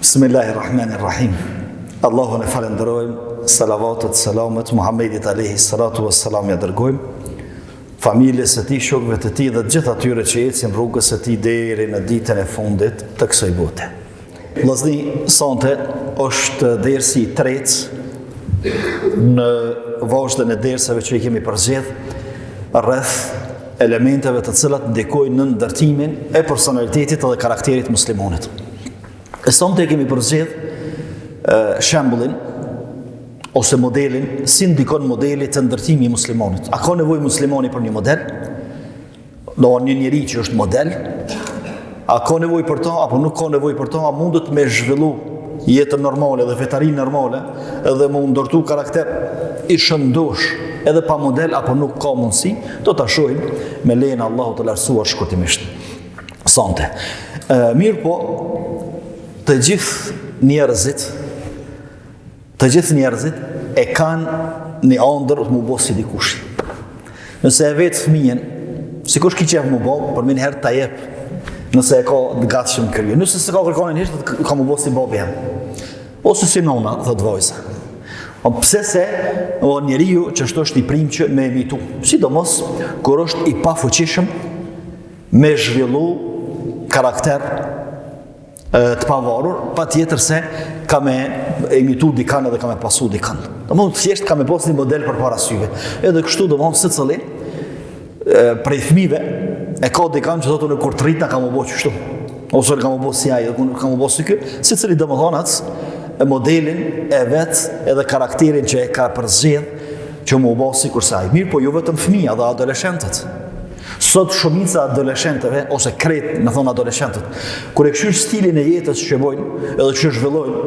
Bismillahirrahmanirrahim. Allahun e falenderojmë, salavatet, selamet, Muhammedit alayhi salatu wassalam ja dërgojmë, familjes së tij, shokëve të tij dhe të gjithë atyre që ecin rrugës së tij deri në ditën e fundit të kësaj bote. Vllazëni, sonte është dersi i tretë në vazhdën e dersave që i kemi përzgjedh rreth elementeve të cilat ndikojnë në ndërtimin e personalitetit dhe karakterit muslimonit. E sonte kemi përzgjedh shembullin ose modelin, si ndikon modeli të ndërtimi i muslimonit. A ka nevojë muslimoni për një model? Do një njeri që është model? A ka nevojë për to apo nuk ka nevojë për to? A mundet me zhvillu jetën normale dhe vetarinë normale edhe me ndërtu karakter i shëndosh edhe pa model apo nuk ka mundësi? Do ta shohim me lejen e Allahut të lartësuar shkurtimisht. Sonte. Mirë po, të gjithë njerëzit e kanë një ëndër të më bo si dikush. Nëse e vetë fëmijën, sikush ki qef më bo, për minë herë ta jep, nëse e ka gatshëm kërje. Nëse se ka kërkonin hishtë, ka më bo si babi hem. Ose si nona, thot vajza. Pse se njeriu që është i prim që me emitu. Sidomos, kur është i pafuqishëm me zhvillu karakter të pavarur, pa tjetër se ka me emitu dikan edhe ka me pasu dikan. Thjesht ka me pos një model për para syve. Edhe kështu do se cili prej fëmive e ka dikan që thotë në kur të rritna ka më bo qështu. Ose ka më bo si aje, ka më bo si kjo. Si cili dhe më thonac modelin e vetë edhe karakterin që e ka përzgjedh që më bo si kurse aje. Mirë po jo vetëm fëmija dhe adoleshentët. Sot shumica adoleshentëve, ose kretë, në thonë adoleshentët, kur e këshysh stilin e jetës që bojnë, edhe që zhvillojnë,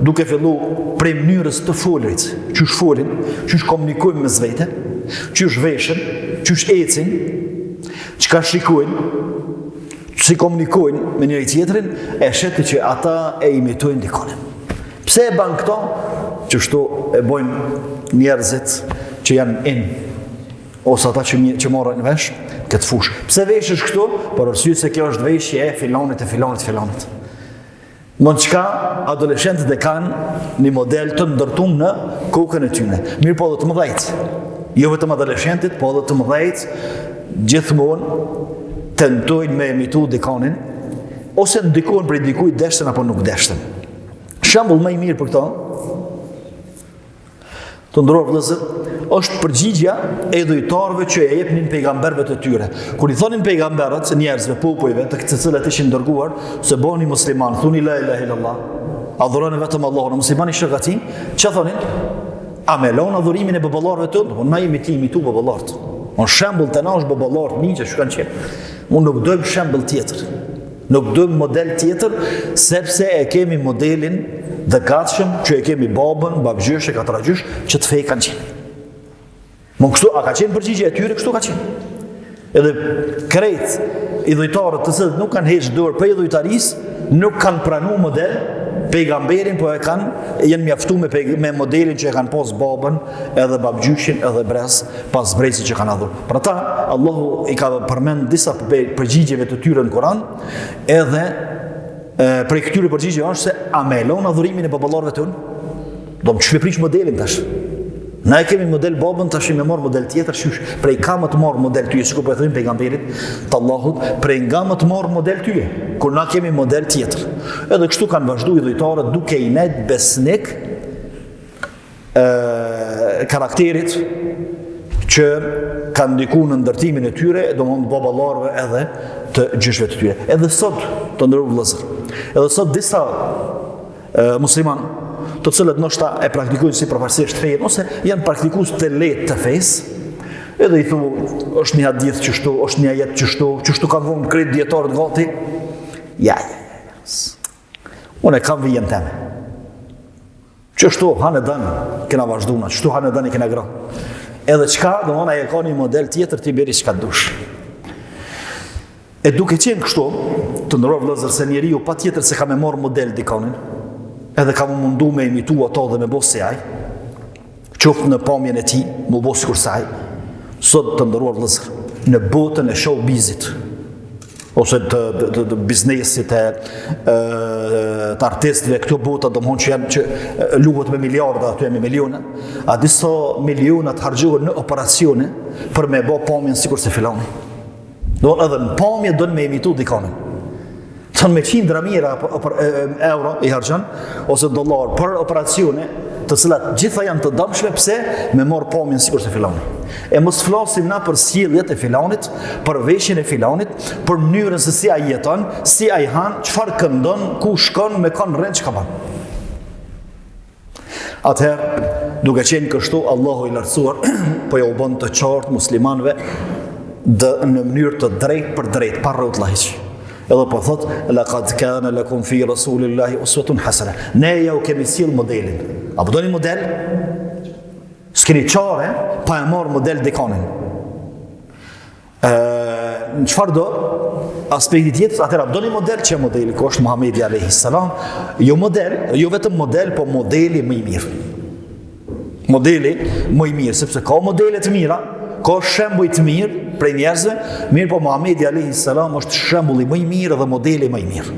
duke fillu prej mënyrës të folrit, qysh folin, qysh komunikojnë me zvete, qysh veshen, qysh ecin, çka shikojnë, si komunikojnë me njëri tjetrin, e sheti që ata e imitojnë dikonin. Pse e ban këto? Që shtu e bojnë njerëzit që janë in, ose ata që morën vesh, këtë fush. Pse veshësh këtu? Për arsye se kjo është veshje e filonit. Mund çka adoleshentët e kanë një model të ndërtuar në kokën e tyre. Mirë po edhe të mëdhejt. Jo vetëm adoleshentit, po edhe të mëdhejt gjithmonë tentojnë me emitu dikonin, ose ndikojnë për dikujt deshten apo nuk deshten. Shembull më i mirë për këto, të ndërruar vëllezër, është përgjigja e dhujtarëve që e jepnin pejgamberëve të tyre. Kur i thonin pejgamberët, njerëzve, popujve, të cilët ishin dërguar, se bëni musliman, thuni la ilaha illallah, adhuroni vetëm Allahun, muslimani shëgati, që thonin? A me lona adhurimin e baballarëve tënd? Unë na imitu baballarët. Unë shembull të na është baballarët mi që shkan qenë. Unë nuk dojmë shembull tjetër. Nuk dojmë model tjetër, sepse e kemi modelin dhe gatshëm që e kemi babën, babgjysh e katragjysh që të fej kanë qenë. Më kështu, a ka qenë përgjigje e tyre, kështu ka qenë. Edhe krejt i dhujtarët të cilët nuk kanë heqë dorë për i dhujtarisë, nuk kanë pranu model pejgamberin, po janë mjaftu me modelin që e kanë pas babën, edhe babgjyshin, edhe pas brezi që kanë adhur. Për ata, Allahu i ka përmend disa përgjigjeve të tyre në Koran, edhe prej këtyre përgjigje është se a me elon adhurimin e baballarëve tënë? Do më që prish modelin tash. Na e kemi model babën, tash me marr model tjetër, shysh, prej ka më të marr model tyje, sikur po e thënë pejgamberit të Allahut, prej nga më të marr model tyje, kur na kemi model tjetër. Edhe kështu kanë vazhduar dhujtarët duke i net besnik karakterit që kanë ndikuar në ndërtimin e tyre, domthonë baballarëve edhe të gjyshve të tyre. Edhe sot, të ndërruar vëllezër, edhe sot disa musliman të cilët ndoshta e praktikojnë si përparësisht fejen, ose janë praktikues të lehtë të fesë, edhe i thunë, është një hadith qështu, është një ajet qështu kanë vënë krejt dietarët gati. Ja. Unë e kam vijën teme. Qështu hanë e dënë, kena vazhduna, qështu hanë e dënë i kena gra. Edhe qka, do mëna e ka një model tjetër t'i beri qka dush. E duke qenë kështu, të ndërruar vëllezër, se njeriu pa tjetër se ka me marrë model dikonin, edhe ka më mundu me imitu ato dhe me bo si aj, qoftë në pamjen e ti, më bo si kur saj, sot të ndëruar vëllezër, në botën e showbizit, ose të biznesit të artistëve këto bota domthon që janë që luhet me miliarda aty me miliona, a disa miliona të harxhohen në operacione për me bë pamjen sikur se filoni. Do edhe në pamje do me emitu dikonin. Të me qindra mira euro i harxhon ose dollar për operacione të cilat gjitha janë të dëmshme, pse me marr pamjen sikur se filoni. E mos flasim na për sjelljet e filonit, për veshjen e filonit, për mënyrën se si ai jeton, si ai han, çfarë këndon, ku shkon, me kanë rënë çka bën. Atëherë, duke qenë kështu, Allahu i lartësuar po ja u bën të qartë muslimanëve në mënyrë të drejtë për drejtë, pa rrotlla hiç. Edhe po thot, laqad kana lakum fi rasulillahi uswatun hasana. Ne ja u kemi sill modelin. Apo doni model? S'keni çare pa e marr model dikonin. Në çfarë do? Aspekti tjetër, atëra doni model që modeli ku është Muhamedi alayhis salam, jo model, jo vetëm model, po modeli më i mirë. Modeli më i mirë, sepse ka modele të mira, ka shembuj të mirë prej njerëzve, mirë po Muhamedi alayhis salam është shembulli më i mirë dhe modeli më i mirë.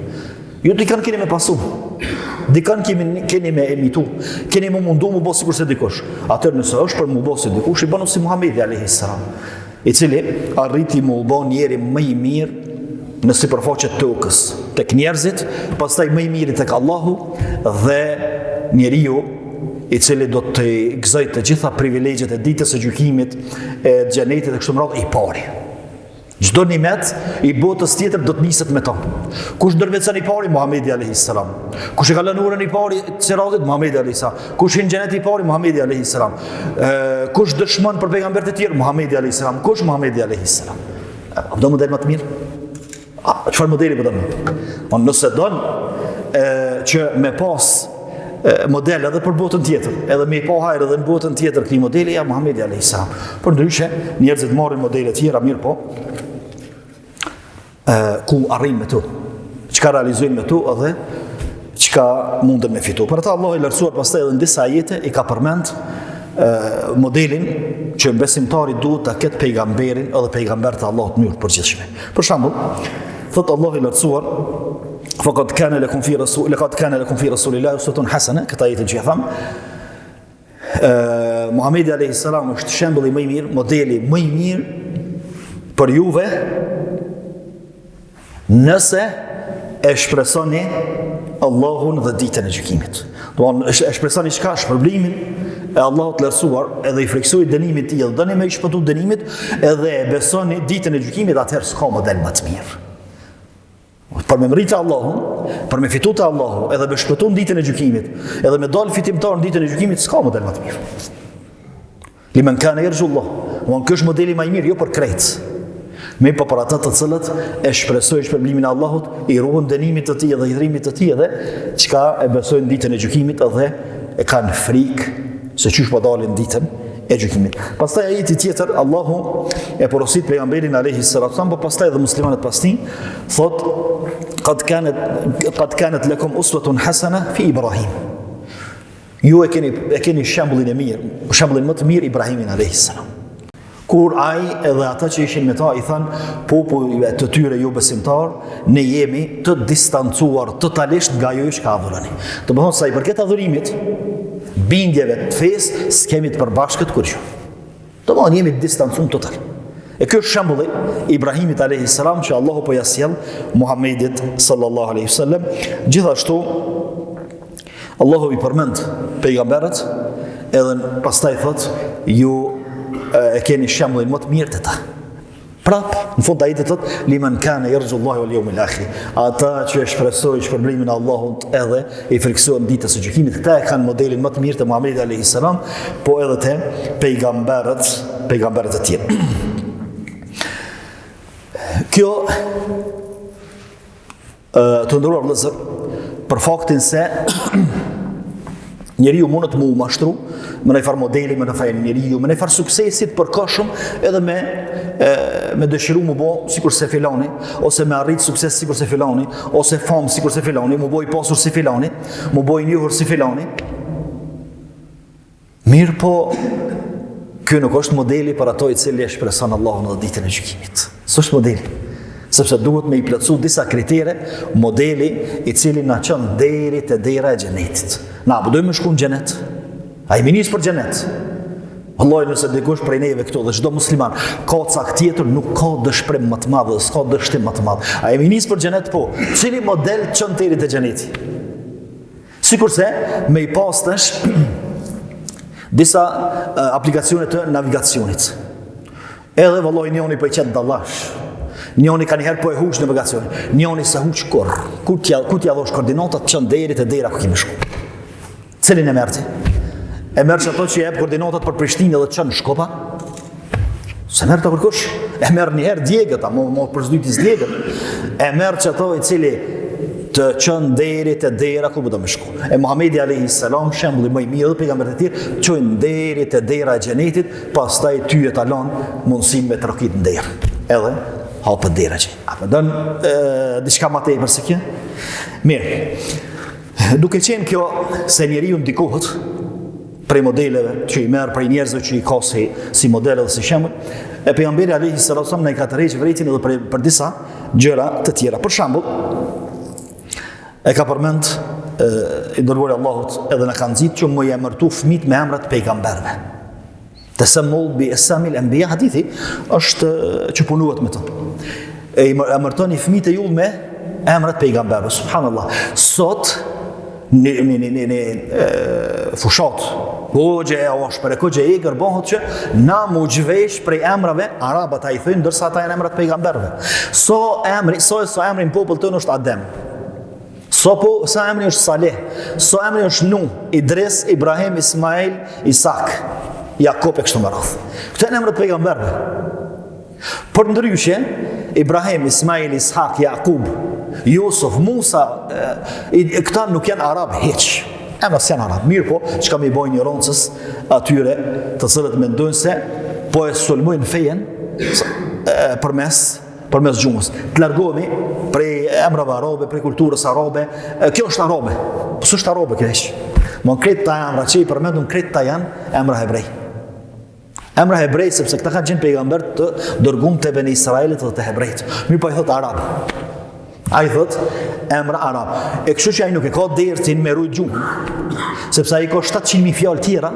Ju dikën keni me pasu, dikën keni me emitu, keni me mundu mu bo sikur se dikush. Atër nëse është për mu bo si dikush, i bënu si Muhamedi alayhis salam, i cili arriti mu bo njeri më i mirë në sipërfaqe tokës, tek njerëzit, pastaj më i miri tek Allahu dhe njeriu i cili do të gëzoj të gjitha privilegjet e ditës së gjykimit, e xhenetit e kështu me radhë, i pari. Çdo nimet i botës tjetër do të niset me to. Kush ndërveçon i pari? Muhamedi alayhis salam. Kush e ka lënë urën i pari Siratit? Muhamedi alayhis salam. Kush hyn xhenet i pari? Muhamedi alayhis salam. Kush dëshmon për pejgamberët e tjerë? Muhamedi alayhis salam. Kush? Muhamedi alayhis salam. A do model më të mirë? Çfarë modeli po don? Nëse don që me pas model edhe për botën tjetër, edhe me i pa hajrë edhe në botën tjetër këtij modeli, ja Muhamedi alayhis salam. Për ndryshe, njerëzit marrin modele tjera, mirë po, ku arrin me tu, çka realizojnë me tu edhe çka mundën me fitu. Për ata Allah i lartësuar pastaj edhe në disa ajete i ka përmend modelin që besimtari duhet ta ketë pejgamberin edhe pejgambert e Allahut në mënyrë të përgjithshme. Për shembull, thot Allah i lartësuar, لقد كان لكم في رسول الله أسوة حسنة, këtë ajetin që ja tham. Muhamedi alayhis salam është shembulli më i mirë, modeli më i mirë për juve nëse e shpresoni Allahun dhe ditën e gjykimit. Do të e shpresoni çka? Shpërblimin e Allahut të lartësuar, edhe i friksoni dënimit të tillë, dëni me i shpëtu dënimit, edhe e besoni ditën e gjykimit, atëherë s'ka model më të mirë. Për me mritë Allahun, për me fitu të Allahu, edhe me shpëtu në ditën e gjykimit, edhe me dalë fitimtar në ditën e gjykimit, s'ka model më të mirë. Limen kana yarjullah, kjo është modeli më i mirë, jo për krejt. Me për ata të cilët e shpresojnë shpërblimin e Allahut, i ruhen dënimit të tij dhe hidhrimit të tij, edhe çka e besojnë ditën e gjykimit edhe e kanë frikë se çish po dalin ditën e gjykimit. Pastaj ajeti tjetër, Allahu e porosit pejgamberin alayhis salam, po pastaj edhe muslimanët pas tij, thot qad kanat lakum uswatun hasana fi Ibrahim. Ju e keni shembullin e mirë, shembullin më të mirë Ibrahimin alayhis salam. Kur ai edhe ata që ishin me ta i than popujve të tyre ju besimtar, ne jemi të distancuar totalisht nga ju që ka adhuroni. Do të thonë sa i përket adhurimit, bindjeve të fesë, s'kemi të përbashkët kurrë. Do të thonë jemi të distancuar total. E kjo është shembulli Ibrahimit alayhis salam që Allahu po ja sjell Muhamedit sallallahu alaihi wasallam. Gjithashtu Allahu i përmend pejgamberët, edhe pastaj thot ju e keni shembullin më të mirë të ta. Prap, në fund ajeti thot liman kana yarjullahi wal yawmil akhir. Ata që e shpresojnë shpërblimin e Allahut edhe i frikësojnë ditës së gjykimit, këta e kanë modelin më të mirë të Muhamedit alayhis salam, po edhe te pejgamberët e tjerë. Kjo të nderuar vëllezër, për faktin se njeriu mund të mu mashtru me një farë modeli, me një farë njeriu, me një farë suksesit përkohshëm, edhe me dëshiru mu bo sikur se filani, ose me arrit sukses sikur se filani, ose famë sikur se filani, mu bo i pasur si filani, mu bo i njohur si filani. Mirë po, kjo nuk është modeli për ato i cili e shpreson Allahun në ditën e gjykimit. S'është modeli. sepse duhet me I plotësu disa kritere, modeli I cili na çon deri te dera e xhenetit. Na po dojmë shku në xhenet. Ai minis për xhenet. Wallahi nëse dikush prej neve këtu dhe çdo musliman ka cak tjetër, nuk ka dëshpërim më të madh, s'ka dështim më të madh. Ai minis për xhenet po. Cili model çon deri te xheneti? Sikurse me I pas tash disa aplikacione të navigacionit. Edhe vallahi njëri po I qet dallash. Njëri ka njëherë po e huç navigacionin. Njëri se huç kur. Ku t'ja dhosh koordinatat çon deri te dera ku kemi shku. Cilin e merrti? E merr ato që jep koordinatat për Prishtinë dhe çon Shkopa? Se merr ta kërkosh? E merr një herë djegët, mo përzdytis djegët. E merr ato I cili të çon deri te dera ku do të shku. E Muhamedi alayhis salam, shembulli më I mirë dhe pejgamberët e tjerë, çojnë deri te dera e xhenetit, pastaj ty e talon mundësinë me trakit në derë. Edhe hapet dera që. Apo don diçka më tepër se kjo? Mirë. Duke qenë kjo se njeriu ndikohet prej modeleve që I merr prej njerëzve që I ka si modele dhe si shembull, e pejgamberi alayhis salam na I ka tërheqë vërejtin edhe për disa gjëra të tjera. Për shembull, e ka përmend I dërguari Allahut edhe na ka nxit që më emërtu fëmijët me emrat pejgamberëve. Tasammul bi asamil anbiya hadithi është që punuat me to. E emërtoni fëmijët e jull me emrat pejgamberëve. Subhanallah. Sot në fushat hoxhe apo shperekoxhe I gërbohet që na mu gjvesh prej emrave arabat ai thënë ndërsa ata janë emrat pejgamberëve. So emri në popull tonë është Adem. Sa emri është Saleh, so emri është Nuh, Idris, Ibrahim, Ismail, Isak, Jakob e kështu me radhë. Këto janë emrat pejgamberëve. Për ndryshe, Ibrahim, Ismail, Isak, Jakub, Jusuf, Musa, këta nuk janë arab hiç. Emra s'janë arab. Mirë po, çka më I bojnë ignorancës atyre të cilët mendojnë se po e sulmojnë fejen përmes gjuhës. Të largohemi prej emrave arabe, prej kulturës arabe. Kjo është arabe. Po s'është arabe kjo hiç. Mon kreta emra që I përmendun kreta janë emra hebrej. Emra hebrej sepse këta kanë qenë pejgamber të dërguar te beni Israelit dhe te hebrejt. Mirë po I thot arab. Ai thot emra arab. E kështu që ai nuk e ka dertin me rujt gjuhën. Sepse ai ka 700.000 fjalë tjera,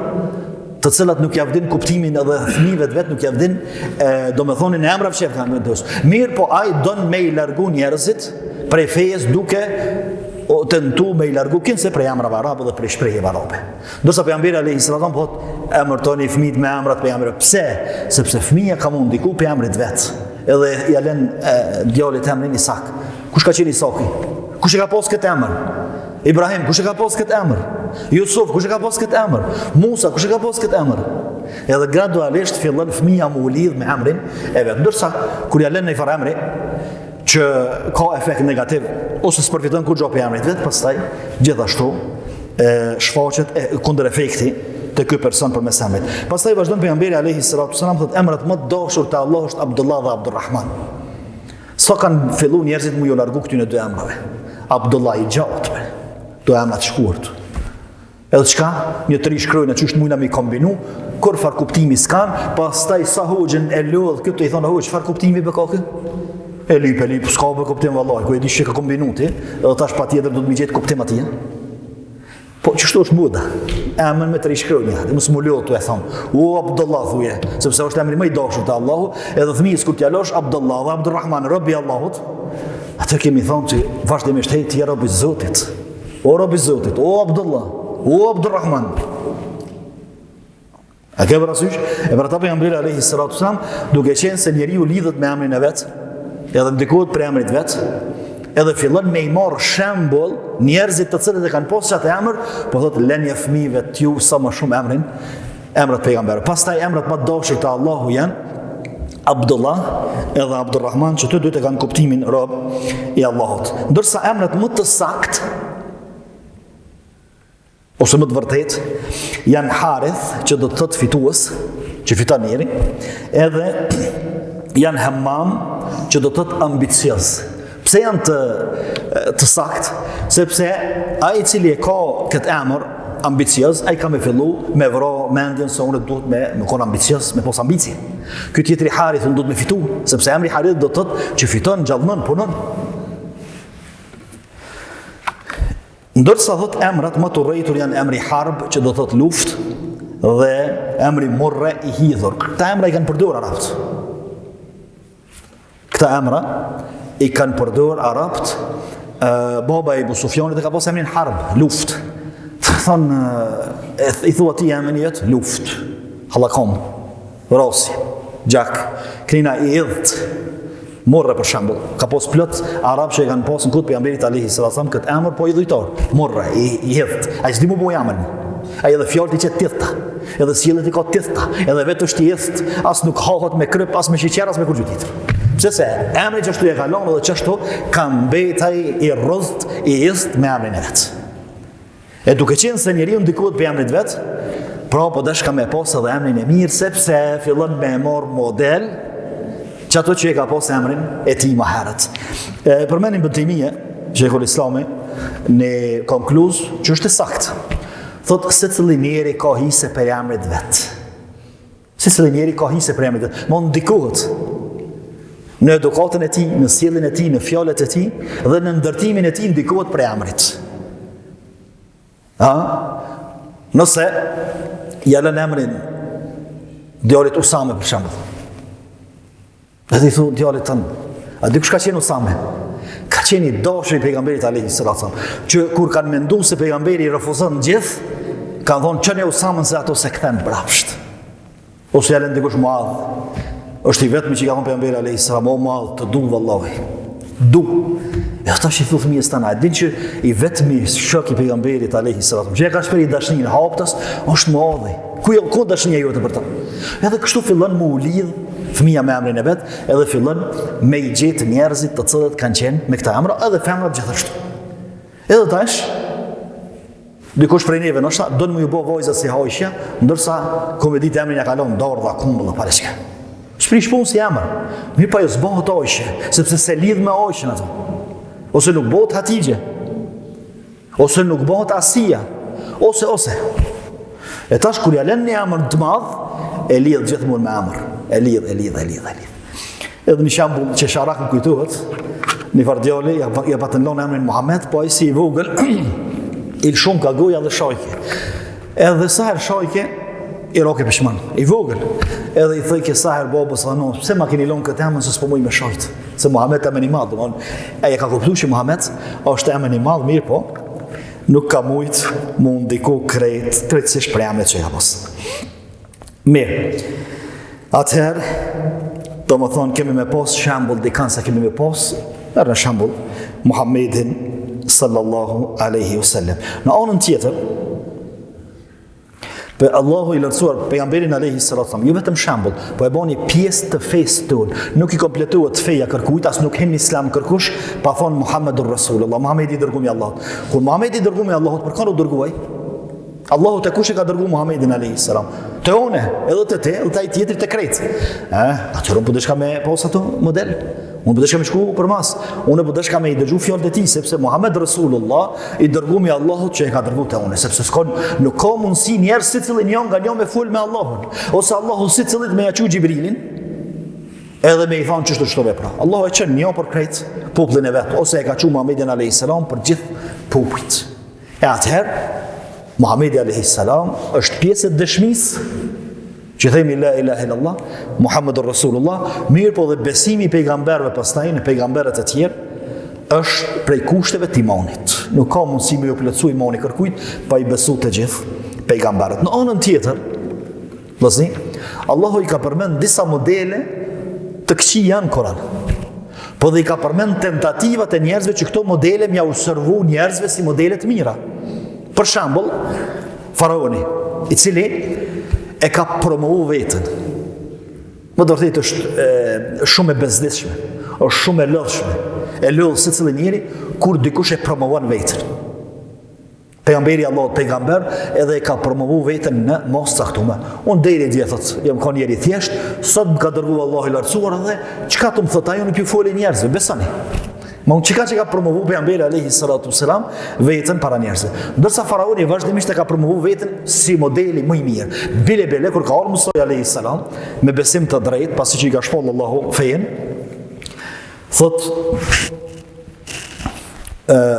të cilat nuk ja vdin kuptimin edhe fëmijëve vet nuk ja vdin, domethënë në emrave që kanë vendos. Mirë, po ai don me I largu njerëzit prej fejes duke o tentu me I largu kinse prej emrave arabe dhe prej shprehjeve arabe. Ndërsa pejgamberi alayhis salam thot emërtoni fëmijët me emrat pejgamberëve. Pse? Sepse fëmia ka mund ndiku pe emrit vet. Edhe ja lën djalit emrin Isak. Kush ka qenë Isaki? Kush e ka pas këtë emër? Ibrahim, kush e ka pas këtë emër? Jusuf, kush e ka pas këtë emër? Musa, kush e ka pas këtë emër? Edhe gradualisht fillon fëmia mu lidh me emrin e vet. Ndërsa kur ja lën në farë emri që ka efekt negativ ose s'përfiton kur gjopi emrit vet, pastaj gjithashtu shfaqet kundër efekti te ky person përmes emrit. Pastaj vazhdon pejgamberi alayhis salam thotë emrat më të dashur te Allah është Abdullah dhe Abdulrahman. Sa kanë fillu njerëzit mu ju largu këtyne dy emrave. Abdullah I gjatë, do emra të shkurt. Edhe çka? Një të rishkrojnë që është mujna me I kombinu, kur far kuptimi s'kan, pastaj sa hoxhën e lodh këtë I thonë hoxh, far kuptimi be ka kë? E lip, s'ka be kuptim vallahi, ku e di që ka kombinu ti, edhe tash patjetër do të më gjetë kuptim atje. Po çështo është moda. Emën me të rishkrojnë, dhe mos mu lotu e thonë. O Abdullah thuje, sepse është emri më I dashur te Allahu, edhe fëmijës kur t'ja losh Abdullah dhe Abdulrahman, Robi Allahut, atë kemi thonë që vazhdimisht ti je robi I Zotit. O robi I Zotit, o Abdullah, o Abdulrahman. A ke parasysh? E për ata pejgamberi alayhis salam, duke qenë se njeriu lidhet me emrin e vet, edhe ndikohet për emrit vet, edhe fillon me I marr shembull njerëzit të cilët e kanë pasur atë emër, po thotë lënje fëmijëve t'ju sa më shumë emrat pejgamberëve. Pastaj emrat më të dashur te Allahu janë Abdullah edhe Abdulrahman, që të dy të kanë kuptimin rob I Allahut. Ndërsa emrat më të saktë ose më të vërtet janë Harith, që do të thotë fitues, që fiton njëri, edhe janë Hammam, që do të thotë ambicioz. Pse janë të sakt? Sepse ai I cili e ka këtë emër ambicioz, ai ka me fillu me vro mendjen se unë duhet me kon ambicioz, me pos ambicie. Ky tjetri Harith duhet me fitu, sepse emri Harith do të thotë që fiton, gjallënon, punon. Ndërsa thot emrat më të rritur janë emri Harb, që do të thotë luftë, dhe emri Murre, i hidhur. Këta emra i kanë përdorur arabt. Këta emra i kanë përdorur arabt. Baba i Abu Sufjanit e ka pas emrin Harb, luftë. Thonë, i thua ti emrin jetë, luftë, halakom, rosi, gjak, knina i idhët, Murre për shembull, ka pos plot arab që e kanë pas në kut pejgamberit alayhis salam këtë emër, po i dhujtor, Murre, i idhët. Ai s'di mu bëj emrin. Ai edhe fjalët i çet tithta, edhe sjellët i ka tithta, edhe vetë është i idhët, as nuk hahet me kryp, as me shiqer, as me kurrë tjetër. Pse se emri që ashtu e kalon edhe çashtu ka mbetaj i rrëdht, i idhët me emrin e vet. E duke qenë se njeriu ndikohet për emrit vet, pra po dashka me pas edhe emrin e mirë, sepse fillon me marr model që ato që e ka pas emrin e tij më herët. Përmendim Ibn Taymija, Sheikhul Islami, në konkluz që është saktë. Thotë secili njeri ka hise për emrit vet. Secili njeri ka hise për emrit vet. Mund ndikohet në edukatën e tij, në sjelljen e tij, në fjalët e tij dhe në ndërtimin e tij ndikohet për emrit. Nëse ja lën emrin djalit Usame për shembull. Edhe i thu djalit tënë, a di kush ka qenë Usame? Ka qenë i dashur i pejgamberit alayhis salam, që kur kanë menduar se pejgamberi i refuzon gjithë, kanë thonë çone Usamën se ato se kthen brapsht. Ose ja lën dikush Muadh. Është i vetmi që ka thonë pejgamberi alayhis salam, o Muadh, të du vallahi. Du. E ata që i thu fëmijës tana, e din që i vetmi shok i pejgamberit alayhis salam, që e ka shpër i dashnin haptas, është Muadhi. Ku dashnia jote për ta? Edhe kështu fillon mu lidh fëmija me emrin e vet, edhe fillon me i gjetë njerëzit të cilët kanë qenë me këta emra, edhe femrat gjithashtu. Edhe tash, dikush prej neve nështë, do në më ju bo vojza si hajshja, ndërsa komedit emrin ja kalon dardha, kumbulla, pareshka. Shprish punë si emër, mirë pa jo zbohët hajshje, sepse se lidh me hajshjen ato. Ose nuk bëhet Hatigje, ose nuk bëhet Asia, ose. E tash kur ja lën një emër të madh, e lidh gjithmonë me emër. E lidh. Edhe një shembull që Sharak më kujtohet, një vardjali ja patën lënë emrin Muhammed, po ai si i vogël, il shumë ka goja dhe shajke. Edhe sa herë shajke, i roke peshman, i vogël. Edhe i thëj ke sa herë babës dhe non, pse ma keni lënë këtë emën se s'po muj me shajt? Se Muhammed emën i madh, e ka kuptu që Muhammed është emën i madh, mirë po, nuk ka mujt mu ndiku krejtësisht për emrit që i ka pas. Mirë. Atëherë, do më thonë, kemi me pas shambull, dikan se kemi me pas, në shambull, Muhammedin sallallahu aleyhi wasallam. Në anën tjetër, për Allahu i lërcuar pejgamberin aleyhi sallam, ju vetëm shambull, po e boni pjesë të fesë tonë, nuk i kompletuat feja kërkujt, as nuk hen islam kërkush, pa thonë Muhammedur Rasulullah, Muhammedi i dërgumi Allahut. Kur Muhammedi i dërgumi Allahut, për kanë u dërguaj? Allahu të kush e ka dërgu Muhammedin a.s. Të one, edhe të te, edhe të ajtë tjetëri të krejtë. Atër unë përdeshka me pas ato model. Unë përdeshka me shku për mas. Unë përdeshka me i dërgju fjallët e ti, sepse Muhammed Rasulullah i dërgu me Allahut që e ka dërgu të one. Sepse nuk ka mundësi njerë si cilin janë nga një me full me Allahun. Ose Allahu si cilit me jaqu Gjibrilin, edhe me i thonë qështu qëto vepra. Allahu e qënë një për krejtë popullin e vetë, ose e ka qu Muhammedin a.s. për gjithë popujt. E atëherë, Muhammedi a.s. është pjesë e dëshmisë që themi la ilaha illallah, Muhammedur Rasulullah, mirë po dhe besimi pejgamberve pastaj në pejgamberet e tjerë është prej kushteve të imanit. Nuk ka mundësi me ju plotësu imani kërkujt pa i besu të gjithë pejgamberet. Në anën tjetër, vëzni, Allahu i ka përmend disa modele të këqij janë Koran. Po dhe i ka përmend tentativat e njerëzve që këto modele m'ja u servu njerëzve si modele të mira. Për shembull, faraoni, i cili e ka promovu vetën. Më do të thëtë është shumë e bezdishme, është shumë e lodhshme. E lodh secili njeri kur dikush e promovon vetën. Pejgamberi Allahut pejgamber edhe e ka promovu vetën në mos caktuar. Unë deri dje thot, jam ka njeri thjesht, sot më ka dërguar Allahu i lartësuar dhe çka të më thot ajo në pi folë njerëzve, besoni. Ma unë qika që ka promovu pejgamberi alayhi salatu selam vetën para njerëzve. Ndërsa faraoni vazhdimisht e ka promovu vetën si modeli më i mirë. Bile kur ka ardhur Musa alayhi salam me besim të drejtë, pasi që i ka shpall Allahu fejen, thot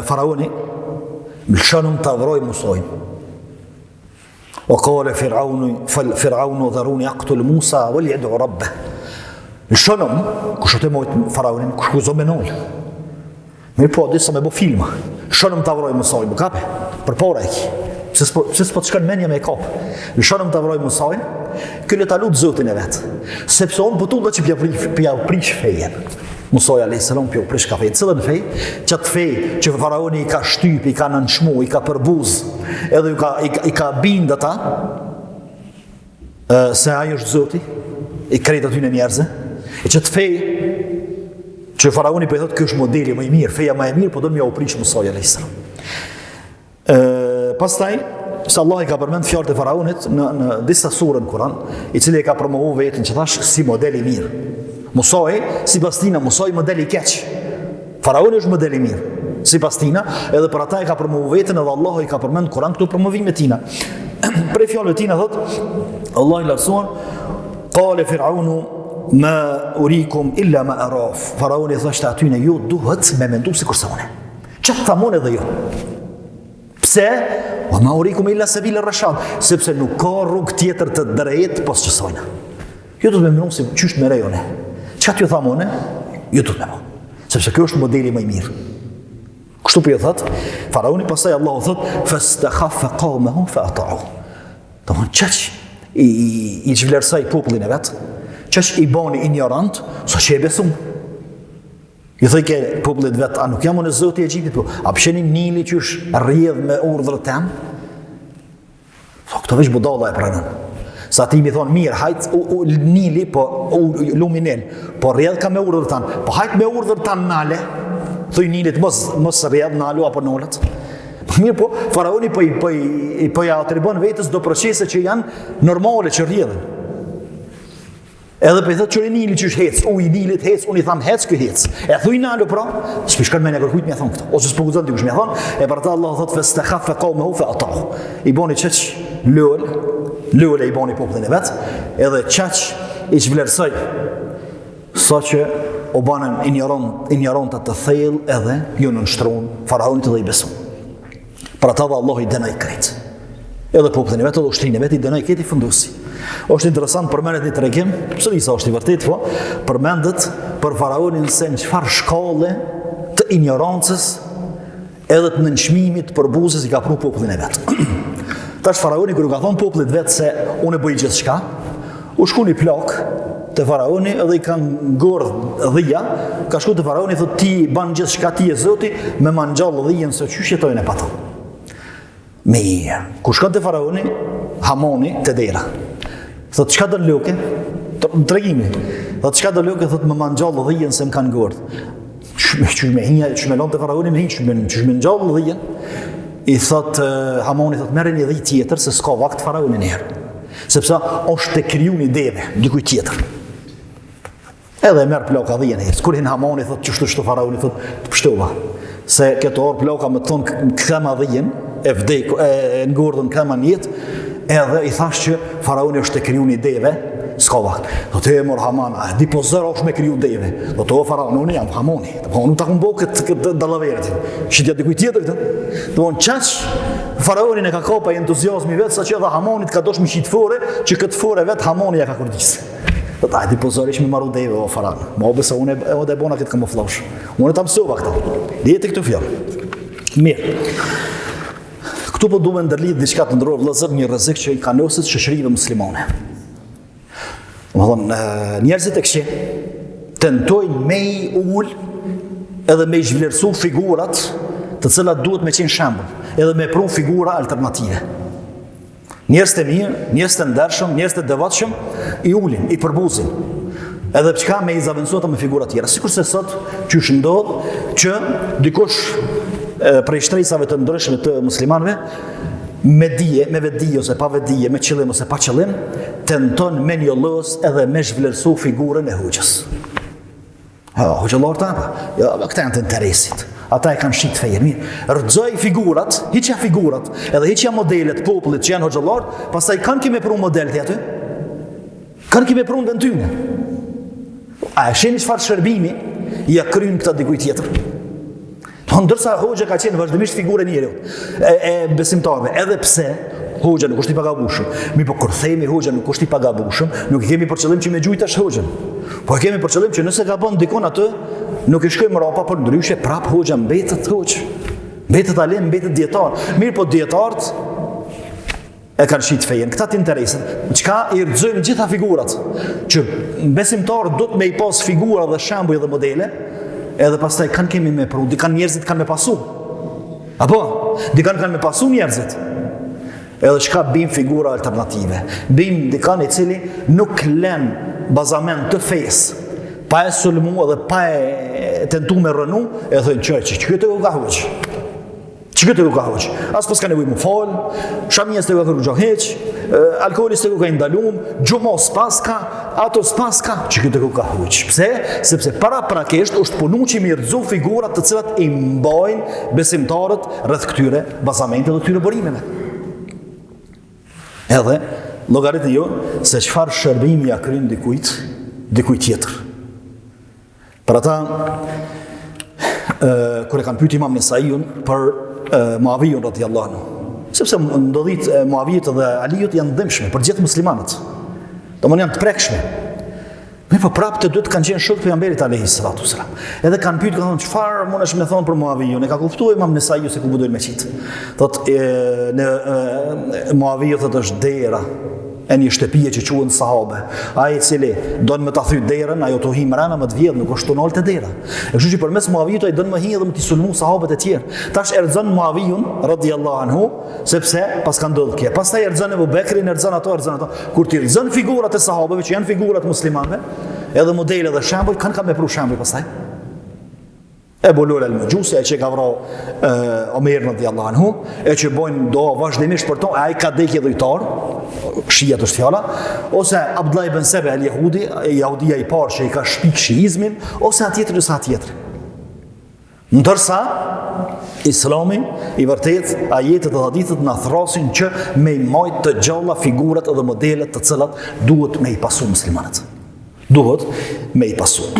faraoni lëshonëm të avroj Musojn. O kale Fir'aunu dharuni aqtul Musa wal yad'u rabbah. Lëshonëm, kush të mojtë faraonin, kush kuzo me nolë. Mirë po, disa me bo filma. Shonëm të avroj Musajn, bu kape, për pora e ki. Pse s'po të shkën menja me e kapë. Shonëm të avroj Musajn, këlle ta lutë zotin e vetë. Sepse onë pëtu dhe që pja prish fejen. Musaj a.s. pja prish ka fejen. Cëllën fej, qatë fej që faraoni i ka shtyp, i ka nënshmu, i ka përbuz, edhe i ka bindë ata, se ajo është zoti, i krejtë aty në njerëze. E qatë fej, që faraoni për e thotë kjo është modeli më i mirë, feja më e mirë, po do në mja u prishë Musaj a.s. Pastaj, se Allah i ka përmend fjalët e faraonit në disa surë në Kur'an, i cili e ka promovu vetën që thash si modeli mirë. Musaj, si pas tina, Musaj modeli keq. Faraoni është modeli mirë. Si pas tina, edhe për ata e ka promovu vetën, edhe Allah i ka përmend në Kur'an këtu promovime tina. Prej fjalëve tina thotë, Allah i lartësuar, qale Fir'aunu ma urikum illa ma araf. Faraoni thashtë atyne, ju duhet me mendu si kurse une. Qatë thamon edhe jo. Pse? O ma urikum illa sabila rashad. Sepse nuk ka rrug tjetër të drejt pos qësojna. Ju duhet me mendu si qysht me rejone. Qatë ju thamone? Ju duhet me mo. Sepse kjo është modeli më i mirë. Kështu për ju thëtë, faraoni pasaj Allah thëtë, fastakhaffa qawmahu fa ata'u. Të thonë qaq i çvlerësoi popullin e vetë, qaq i bani ignorant, sa që e besun. I thëj ke popullit vetë, a nuk jam unë zoti i Egjiptit, po, a pësheni Nili që është rrjedh me urdhër tem? Këto veç budalla e pranën. Sa ti mi thonë, mirë, hajt Nili, po luminel, po rrjedh ka me urdhër tanë, po hajt me urdhër tanë nale, thuj Nilit, mos rrjedh nalu apo nolet. Mirë po, faraoni po ja atribon vetës do procese që janë normale që rrjedhen. Edhe për i thëtë qëri Nili që është hec, i Nilit hec, unë i thamë hec, këj hec. E thuj nalu pra, s'pishkan me në kërkujt me thonë këto, ose s'poguzën dikush me thonë, e për ta Allah thëtë fastakhaffa qawmahu fa ata'u. I boni qëq lële i boni popullin e vetë, edhe qëq i çvlerësoj, sa që o banën ignorantat të thellë edhe ju nënshtron faraonit edhe i beson. Për ata dhe Allah i denaj krejtë. Edhe popullin e vetë, edhe ushtrin e vetë i denaj krejtë i fundusi. Është interesant përmendet një tregim, pse sa është i vërtet, po, përmendet për faraonin se në çfarë shkallë të ignorancës edhe të nënçmimit për buzës i ka pru popullin e vetë. Tash faraoni kur u ka thonë popullit vetë se unë e bëj gjithçka, u shku një plak te faraoni edhe i kanë ngordh dhia, ka shku te faraoni thotë ti ban gjithçka ti e Zoti, me mangjall dhijen se çysh jetojnë e pata. Mirë, kur shkon te faraoni, Hamoni te dera. Thot, qka do loke? Tregimi. Thot, qka do loke? Thot, më mangjallë dhijen se më kanë ngordh. Që me lonë të faraoni me hinjë, që me njallë dhijen. I thot, Hamoni, thot, merë një dhij tjetër, se s'ka vakt faraoni njerë. Sepse është të kriju një deve, dikuj tjetër. Edhe merë ploka dhijen e jesë. Kur hin Hamoni, thot, qështu faraoni, thot, të pështova. Se këto orë ploka më thonë këma dhijen, e ngordhën këma njetë, edhe i thash që faraoni është të kriju një deve, s'ka vakt. Do të e mor Haman, di po zërë është me kriju deve. Do të o faraoni, unë jam Hamoni. Unë të kumbo këtë dalaverit. Shqitja dikuj tjetër këtë. Do në qaq, faraonin e ka kapa i entuziasmi vetë, sa që edhe Hamonit ka dosh me qitë fore, që këtë fore vetë Hamoni ja ka kurdisë. Do të di po zërë ishme maru deve, o faraoni. Ma obe se unë e bona këtë kamuflash. Unë të mësova këta. Djeti këtë fjallë. Mirë. Këtu po duhet ndërlidh diçka të ndrorë vëllezër, një rrezik që i ka nosit shoqërive muslimane. Domethënë njerëzit e këqij tentojnë me i ul edhe me i zhvlerësu figurat të cilat duhet me qenë shembull, edhe me pru figura alternative. Njerëz të mirë, njerëz të ndershëm, njerëz të devotshëm i ulin, i përbuzin. Edhe çka me i zaventsuata me figura tjera. Sikurse sot qysh ndodh që dikush prej shtresave të ndryshme të muslimanëve, me dije, me vetdije ose pa vetdije, me qëllim ose pa qëllim, tenton me njollos edhe me zhvlerësu figurën e hoxhës. Hoxhallar ta, këta janë të interesit. Ata e kanë shit fejen. Mirë. Rrëzoj figurat, hiqja figurat, edhe hiqja modelet popullit që janë hoxhallar, pastaj kanë kime pru modelet aty. Kanë kime pru në vend tyne. A e sheni çfarë shërbimi ja kryen këta dikuj tjetër? Ndërsa hoxha ka qenë vazhdimisht figurë e besimtarëve, edhe pse hoxha nuk është i pagabushëm. Mi po kur themi hoxha nuk është i pagabushëm, nuk e kemi për qëllim që me gjujtash hoxhën. Po e kemi për qëllim që nëse ka bën dikon atë, nuk i shkojmë rapa, por ndryshe prap hoxha mbetet hoxh. Mbetet alim, mbetet dietar. Mirë po dietarët e kanë shit fejen. Këta të interesën. Çka i rrëzojmë gjitha figurat, që besimtarët do të me i pas figura dhe shembuj dhe modele, edhe pastaj kanë kemi me pru, dikan njerëzit kanë me pasu. Apo? Dikan kanë me pasu njerëzit. Edhe çka bim figura alternative. Bim dikan i cili nuk lën bazament të fesë, pa e sulmu edhe pa e tentu me rënu, e thënë që këtë u ka hoq. Që këtë u ka hoq. As pas ka nevoj mu falë, shamjes të u ka kërru gjoheq, alkoholis të u ka indalum, gjumos paska, ato spaska, që këtë u ka hoq. Pse? Sepse para prakesht është punu që mi rëzu figurat të cilat i mbajnë besimtarët rreth këtyre bazamente dhe këtyre bërimeve. Edhe, llogaritni jo, se çfarë shërbimi ja kryen dikujt tjetër. Për ata, kur e kanë pyet Imam Nesaiun për Muavijun radhiyallahu anhu, sepse ndodhit Muavijit dhe Aliut janë dëmshme për gjithë muslimanët. Domthonë janë të prekshme. Mirë, po prapë të dy kanë qenë shok të pejgamberit alayhi salatu wasalam. Edhe kanë pyetur, kanë thonë, çfarë mundesh me thonë për Muavijun? E ka kuptuar Imam Nesaiu se ku do me qit. Thotë Muaviju thotë është dera e një shtëpie që quhen sahabe. Ai i cili don me ta thyt derën, ajo to hi mrena më të vjedh, nuk është tonolte dera. E kështu që përmes Muavijut ai don më hi edhe më të sulmu sahabët e tjerë. Tash erxon Muavijun radhiyallahu anhu, sepse pas ka ndodhur kjo. Pastaj erxon Abu Bekrin, erxon ato. Kur ti erxon figurat e sahabëve që janë figurat muslimanëve, edhe modele dhe shembull, kanë me pru shembull pastaj. Ebu Lul al-Majusi, e që ka vrau Omer radhiyallahu anhu, e që bojnë do vazhdimisht për to, ai ka dekje dhujtar, shijat është fjala, ose Abdullah ibn Sebe al-Jahudi, jahudia i parë që i ka shpik shiizmin, ose atjetër ose atjetër. Ndërsa, Islami, i vërtet, ajetet dhe hadithet në thrasin që me i majt të gjalla figurat edhe modelet të cilat duhet me i pasu muslimanët. Duhet me i pasu.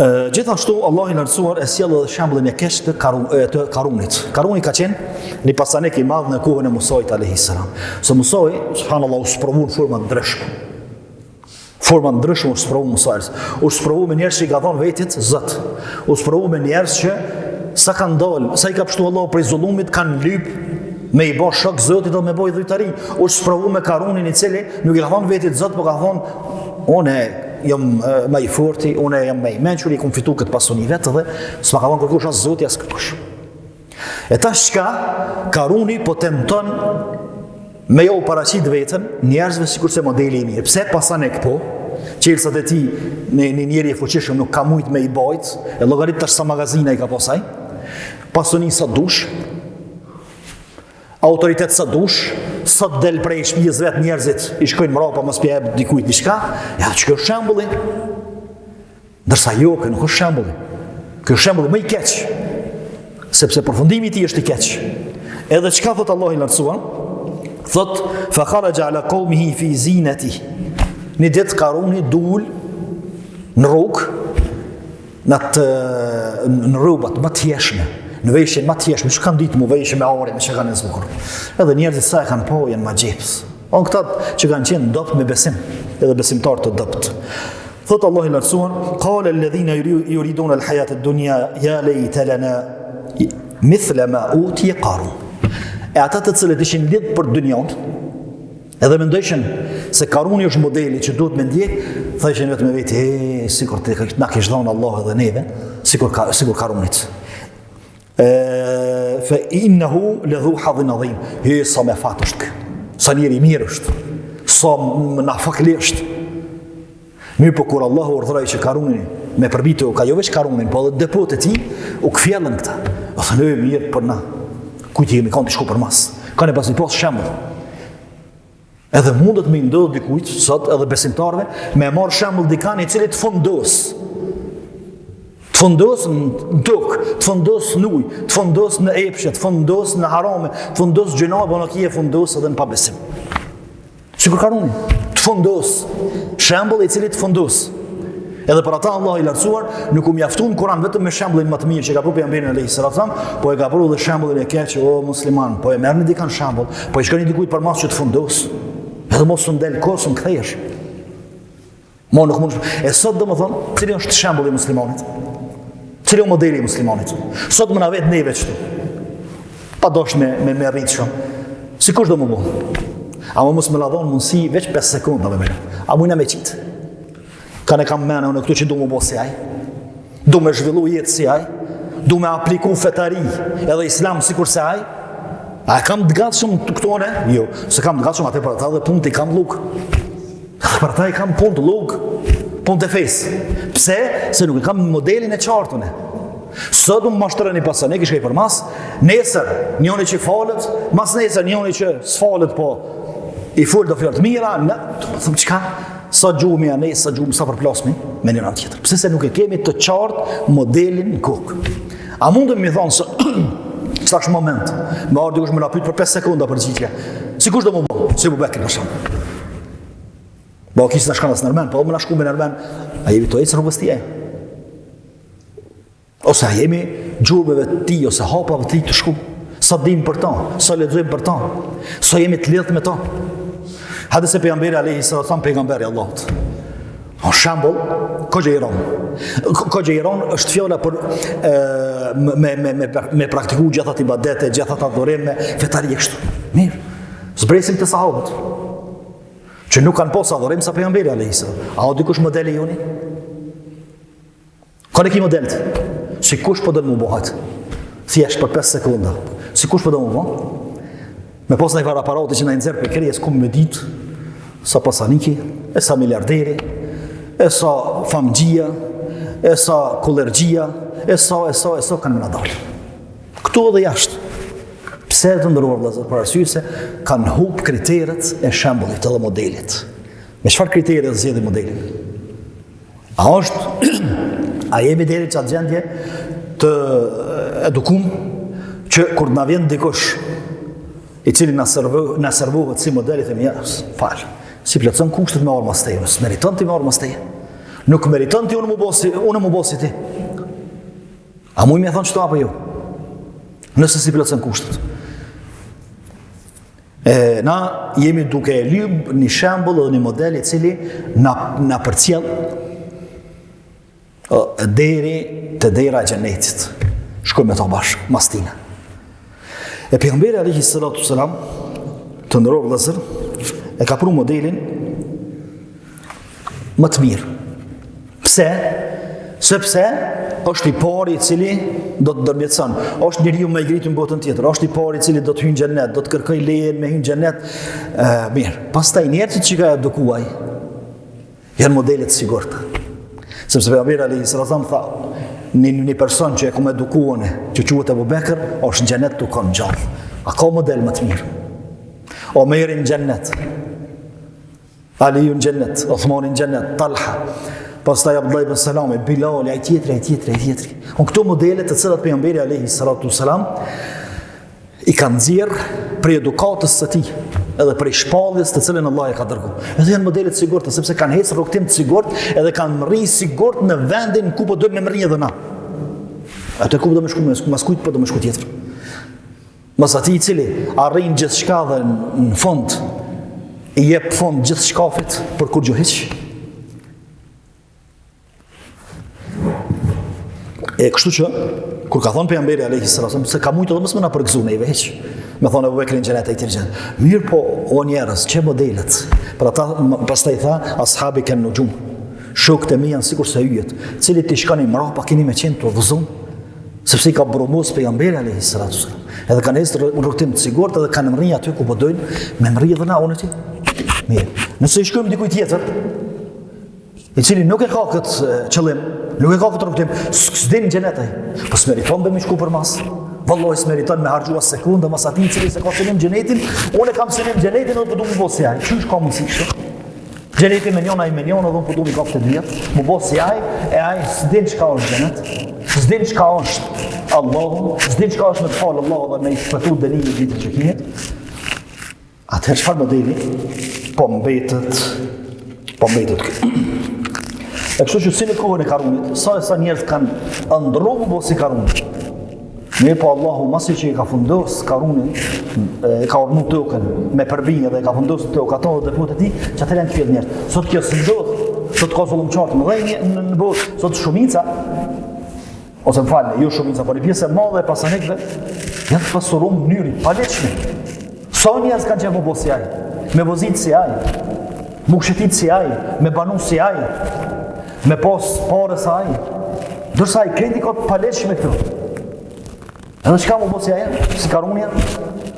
Gjithashtu Allah i lartësuar e sjell edhe shembullin e keq të Karunit. Karuni ka qenë një pasanik i madh në kohën e Musait alayhis salam. Se Musai, subhanallahu, u sprovu në forma ndryshme. Forma ndryshme u sprovu Musait. U sprovu me njerëz që i ka dhënë vetit Zot. U sprovu me njerëz që sa kanë dalë, sa i ka pështu Allahu prej zullumit, kanë lyp me i bë shok Zotit dhe me bë dhujtari. U sprovu me Karunin i cili nuk i ka dhënë vetit Zot, por ka thonë unë jam më i forti, unë jam më i mençur, i kam fituar këtë pasuni vetë dhe s'ma ka dhënë kërkush as Zoti as kërkush. E tash çka Karuni po tenton me jo paraqit veten njerëzve sikurse modeli i mirë. Pse pasanek po? Qelsat e tij në njëri i fuqishëm nuk ka mujt me i bajt, e llogarit tash sa magazina i ka pasaj. Pasuni sa dush, autoritet sa dush, sot del prej shtëpisë vet njerëzit i shkojnë mrapa mos pjep dikujt diçka, ja ç'ka është shembulli. Ndërsa jo, që nuk është shembulli. Ky është shembulli më i keq, sepse përfundimi i tij është i keq. Edhe çka thot Allahu i lartësuar? Thot fa kharaja ala qaumihi fi zinatihi. Në ditë Karuni dul në rrugë, në rrubat më të jeshme, në veshje më të jeshme, që kanë ditë mu veshje me are, me që kanë e zbukur. Edhe njerëzit sa e kanë po, janë ma gjeps. On këtat që kanë qenë dopt me besim, edhe besimtar të dopt. Thotë Allah i lartësuar, qala alladhina yuriduna al-hayata ad-dunya ya layta lana mithla ma utiya Qarun. E ata të cilët ishin lidh për dunjon, edhe mendojshin se Karuni është modeli që duhet me ndjek, thëshin vetëm me veti, sikur na kish dhënë Allah edhe neve, sikur Karunit. Fa innahu ladhu hadhin adhim. Sa me fat është kë, sa njeri mirë është, sa na fakli është. Mirë po kur Allahu urdhëroi që Karunin me përbitë u ka jo veç Karunin, po edhe depot e tij u kthjellën këta. O thonë mirë për na. Kujt jemi kanë të shku për mas. Kanë pas një post shembull. Edhe mundet me ndodhë dikujt, sot edhe besimtarve, me marrë shembull dikan I cili të fundos. Të fundos në tokë, të fundos në ujë, të fundos në epshe, të fundos në harame, të fundos gjëna, bëna kje fundos edhe në pabesim. Sikur karuni, të fundos. Shembull I cili të fundos. Edhe për ata Allah I lartësuar, nuk u mjafton Kur'an vetëm me shembullin më të mirë që ka pru pejgamberi alayhis salam, po e ka pru dhe shembullin e keq që o musliman, po e merrni dikan shembull, po I shkoni dikujt për mas që të fundos. Edhe mos u ndel kohë, u kthehesh. Mo nuk mund. E sot domethën, cili është shembulli I muslimanit? Cili është modeli I muslimanit? Sot më na vet neve çtu. Pa dosh me rrit shumë. Sikush do më bëj. Ama mos më la dhon mundsi veç 5 sekonda me më. A mujna me qit. Kanë kam mëna unë këtu që du më bëj si ai. Du me zhvillu jetë si ai. Du me apliku fetari edhe islam sikur se ai. A kam të gatshëm këtone? Jo, se kam të gatshëm atë për ata dhe punë I kam luk. Për ata I kam punë të luk, punë të fesë. Pse? Se nuk I kam modelin e qartune. Sot më mashtërën I pasën, e kishkej për mas, nesër njoni që falet, mas nesër njoni që s'falet, po I full do fjallë të mira, në, të më thëmë qka? Sa gjumi a nesë, sa gjumi, sa përplasmi, me njëra tjetër. Pse se nuk e kemi të qartë modelin në kokë. A mundëm mi thonë se Çfarë është moment? Me ardhi dikush më na pyet për 5 sekonda për gjithje. Sikush do më bë, si Abu Bekri për shemb. Po kish na shkon as nërmen, po më na shku me nërmen, a jemi to ecë rrugës tij? Ose a jemi gjurmëve të tij ose hapave të tij të shku? Sa dim për ta, sa lexojmë për ta, sa jemi të lidhur me ta. Hadith e pejgamberi alayhis salam, pejgamberi I Allahut. Në shembull, Kogje Iran është fjala për me praktiku gjithat ibadete, gjithat adhurime, fetari e kështu. Mirë, zbresim të sahabët, që nuk kanë pas adhurim sa pejgamberi alayhis salam. A o dikush modeli joni? Kanë ki modelit? Si kush po do të më bëhat? Thjesht për 5 sekonda. Si kush po do më bëhat? Me pas në i farë aparate që na nxerr për krije, s'kum me ditë, sa pasaniki, e sa miliarderi, e sa famgjia, e sa kollergjia, e sa kanë më nadalë. Këtu edhe jashtë. Pse të ndëruar vëllezër? Për arsye se kanë hub kriteret e shembullit edhe modelit. Me çfarë kriteri zgjedhë modelin? A jemi deri që atë gjendje të edukum që kur na vjen dikush I cili na servohet si modeli themi ja, fal. Si plotson kushtet me arma steje, meriton ti me arma steje. Nuk meriton ti unë më bosi ti. A muj më thon çto apo jo? Nëse si plotson kushtet. Na jemi duke e lyp një shembull dhe një model I cili na përcjell deri te dera e xhenetit. Shkojmë me to bashkë, mastina. E pejgamberi alayhis salam, të nderuar vëllezër, e ka pru modelin më të mirë. Pse? Sepse është I pari I cili do të ndërmjetëson. Është njeriu më I ngritur në botën tjetër. Është I pari I cili do të hyjë në xhenet, do të kërkoj lejen me hyjë në xhenet. Mirë. Pastaj njerëzit që ka edukuaj janë modele të sigurta. Sepse pejgamberi alayhis salam tha, një person që e kom edukuone, që quhet Abu Bekr, është në xhenet të kanë gjallë. A ka model më të mirë? Omeri në xhenet, Aliu në xhenet, Uthmani në xhenet, Talha, pastaj Abdullah ibn Salami, Bilal, ai tjetri. Këto modele të cilat pejgamberi alayhis salam I kanë nxjerr për edukatës së tij, edhe për shpalljes të cilën Allah e ka dërguar. Edhe janë modele të sigurta sepse kanë ecë rrugtim të sigurt, edhe kanë rri sigurt në vendin ku po do të më edhe na. Atë ku do më shkojmë, mas kujt po do më shkoj tjetër. Mos atij I cili arrin gjithçka dhe në fund I jep fund gjithë shkafit për kur gjuhiq. E kështu që kur ka thonë pejgamberi alayhis salam se ka mujtë edhe mos më na përgëzu neve hiç. Me thonë Abu Bekri në xhenet ai tjetër xhenet. Mirë po o njerëz, çe modelet. Për ata pastaj tha ashabi kanë nujum. Shokët e mi janë sikur se yjet, cili ti shkoni mrapa keni me qenë të udhëzon, sepse I ka brumos pejgamberi alayhis salam. Edhe kanë ecë rrugtim të sigurt edhe kanë mrri aty ku po dojnë, me mrri edhe na unë ti. Mirë. Nëse I shkojmë dikujt tjetër, I cili nuk e ka këtë qëllim, nuk e ka këtë rrugtim, s'din xhenet ai. Po s'meriton me shku për mas. Wallahi s'meriton me harxua sekondë mas atij i cili se ka synim xhenetin, unë kam synim xhenetin dhe po du më bëj si ai. Çish ka mundsi kështu? Xheneti me njona i me njona dhe unë po du mi kapë të dhjetë, më bëj si ai, e ai s'din çka është xhenet, s'din çka është Allahu, s'din çka është me të falë Allahu dhe me i shpëtu dënimin ditën që kije. Atëherë çfarë modeli? Po mbetet kjo. E kështu që si në kohën e Karunit, sa njerëz kanë ëndrru më bëj si Karuni. Mirë po Allahu masi që i ka fundos Karunin, ka ornu tokën me përbinje dhe ka fundos tokë ato dhe putet e tij, që atëherë janë të njerëz. Sot kjo s'ndodh, sot ka zullumçar të mëdhenj në botë, sot shumica ose më falni, jo shumica, por një pjesë e madhe e pasanikëve janë të pasuruar në mënyrë paleçme. Sa njerëz kanë qenë më bëj si ai, me vozit si ai, me ushqetit si ai, me banu si ai, me pas parë sa ai. Dorsa ai kredi ka të paleçme këtu. Edhe çka më bëj si ai, si Karuni?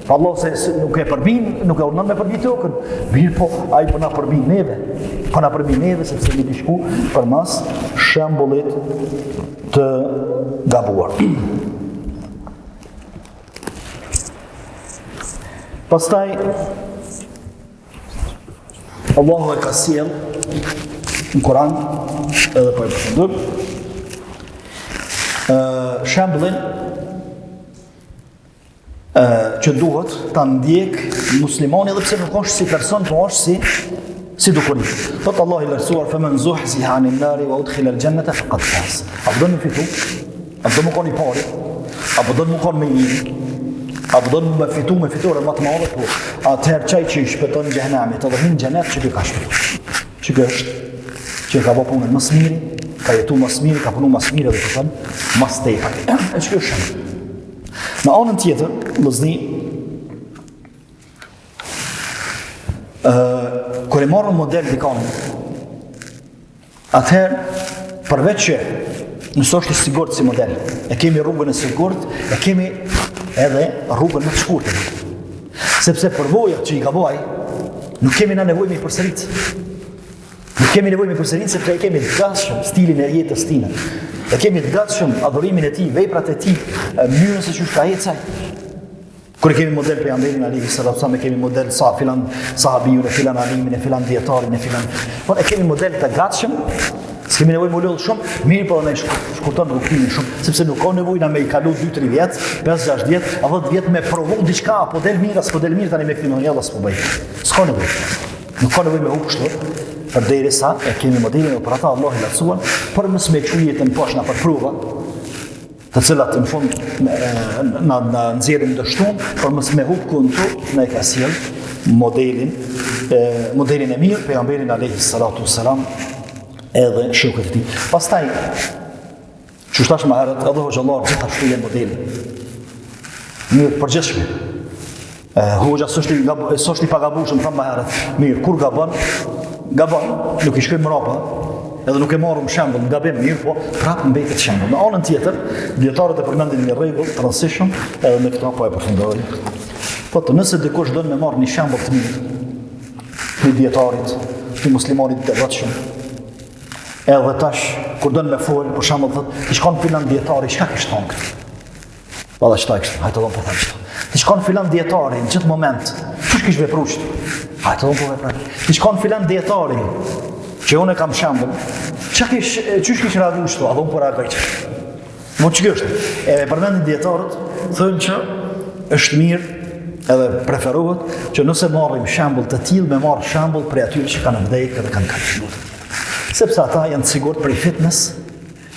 Pa Allah se nuk e përbin, nuk e urdhon me përbi tokën. Mirë po, ai po na përbin neve. Po na përbin neve sepse mi diçku përmas shembullit të gabuar. Pastaj Allahu e ka sjell në Kur'an edhe po e përfundoj shembullin që duhet ta ndjek muslimani edhe pse nuk është si person, po është si dukuri. Thot Allah i lartësuar faman zuhziha anin nari wa udkhila al-jannata faqad faz. Apo do të fitu? Apo do të koni parë? Apo do të koni më mirë? Apo do të fitu me fitore më të madhe? Po atëherë çaj që i shpëton xhenemit, edhe në xhenet që ka shpëtuar. Çka është? Që ka bërë punën më së miri, ka jetu më së miri, ka punu më së miri dhe të thënë më së tepër. E çka është? Në anën tjetër, vëllezëni, kur e marrën model dikon, atëherë përveç që nëse është i sigurt si model, e kemi rrugën e sigurt, e kemi edhe rrugën më të shkurtër. Sepse përvojat që i ka bëj, nuk kemi na nevojë me i përsërit. Nuk kemi nevojë me përsërit sepse e kemi të gatshëm stilin e jetës tine. E kemi të gatshëm adhurimin e tij, veprat e tij, mënyrën se çu ka ecaj. Kur kemi model pejgamberin alayhi salatu wasallam, kemi model sa filan sahabiun, filan alimin, filan dietarin, filan. Po e kemi model të gatshëm, s'kemi nevojë më lodh shumë, mirë po ne shkurton rrugtimin shumë, sepse nuk ka nevojë na me i kalu 2-3 vjet, 5-6 vjet, apo 10 vjet me provu diçka, apo del mirë, apo del mirë tani me filmin jalla s'po bëj. S'ka nevojë. Nuk ka nevojë me u kështu. Përderisa e kemi modelin e për ata Allah i lartësuar, për mësë me që jetën poshna për prova, të cilat në fund në nxjerrin dështun, për mësë me hupë kënë në e ka sjell modelin e mirë, pejgamberin alayhi salatu wassalam edhe shokët e tij. Pastaj, që shtash më herët, edhe hoxhallar gjithashtu janë modelin. Mirë përgjithshme. Hoxha s'është i pagabushëm, thëmë më herët. Mirë, kur gabon, nuk i shkojmë mrapa, edhe nuk e marrëm shembull, gabim mirë, po prapë mbetet shembull. Në anën tjetër, dietarët e përmendin një rregull të rëndësishëm, edhe me këtë po e përfundoj. Po të nëse dikush don me marrë një shembull të mirë, të dietarit, të muslimanit të devotshëm, edhe tash kur don me fol, për shembull thotë, ti shkon filan dietari, çka ke shton këtë? Valla çta kështu, hajtë don po them kështu. Ti shkon filan dietari në çdo moment, çu kish vepruar? Hajtë don po veproj. Ti shkon filan dietari, që unë kam shembull, çush kish radhu kështu, a don po radhoj. Mo ç'është? E përmendin dietarët, thonë që është mirë edhe preferohet që nëse marrim shembull të tillë, me marr shembull prej atyre që kanë vdekur dhe kanë kaluar. Sepse ata janë sigurt për fitness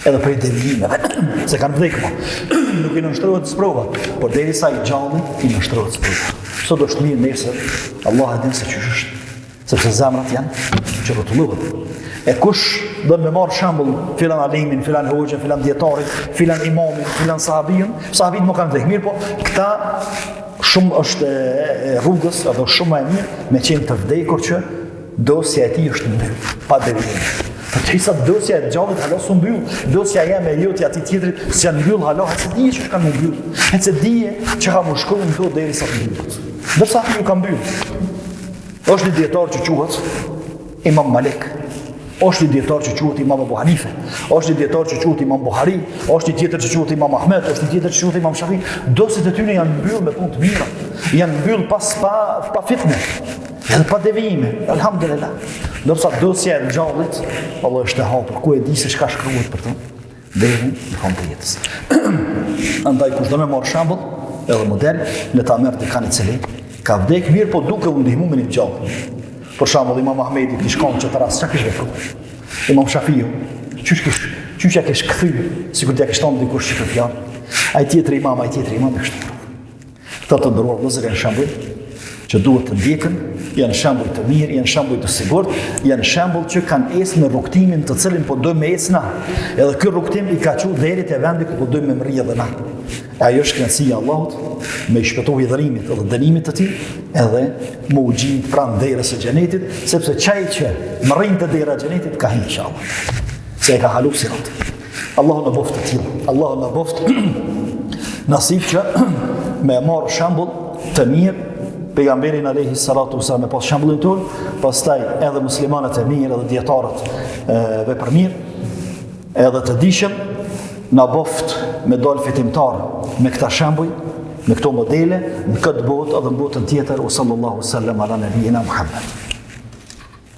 edhe për devijimeve, se kanë vdekur. Nuk i nështrohet sprova, por derisa i gjalli i nështrohet sprova. Sot është mirë nesër, Allah e din se ç'është është, sepse zemrat janë që rrotullohen. E kush do me marr shembull filan alimin, filan hoxhën, filan dietarin, filan imamin, filan sahabin më kanë vdekur. Mirë, po këta shumë është rrugës, apo shumë e mirë me qenë të vdekur që dosja e tij është mbyll, pa devijim. Përsa dosja e gjallit hala s'u mbyll, dosja jeme e jotja atij tjetrit s'ja mbyll hala, se dije që kanë mbyll. Se dije që ka më shkullën këto derisa të mbyllet. Dërsa nuk ka mbyll. Është një dietar që quhet Imam Malik, Është një dietar që quhet Imam Abu Hanife, është një dietar që quhet Imam Buhari, është një tjetër që quhet Imam Ahmed, është një tjetër që quhet Imam Shafi. Dosit e tyre janë mbyllur me punë të mira, janë mbyllur pa fitne, edhe pa devijime. Alhamdulillah. Ndërsa dosja e ngjallit, Allah është e hapur, ku e di se çka shkruhet për të deri në fund të jetës. Andaj kushdo me marr shembull, edhe model, le ta merr të kanë i cili ka vdek mirë, po duke u ndihmuar me një gjallë. Për shembull, Imam Ahmedi kish kanë që të rast, çka kish vepruar? Imam Shafiu, çysh ja kish kthy, sikur t'ja kish thonë dikush që fjalë. Ai tjetër imam e kështu. Këto të ndëruar vëllezër janë shembull që duhet të ndjekën, janë shembull të mirë, janë shembull të sigurt, janë shembull që kanë ecë në rrugtimin të cilin po dojmë me ecë na. Edhe ky rrugtim i ka çuar deri te vendi ku po dojmë me rrjedhë na. Ajo është kënaqësia e Allahut me shpëtu hidhërimit edhe dënimit të tij, edhe më u gjit pranë derës së xhenetit, sepse çaj që më rrin te dera e xhenetit ka hyrë inshallah. Se e ka halu sirat. Allahu na boft të tillë. Allahu na boft nasib që me marr shembull të mirë pejgamberin alayhi salatu wasallam, me pas shembullin ton, pastaj edhe muslimanët e mirë edhe dietarët vepër mirë, edhe të dijshëm na boft me dal fitimtar me këta shembuj, me këto modele në këtë botë edhe në botën tjetër. Sallallahu sallam ala nabiyina Muhammad.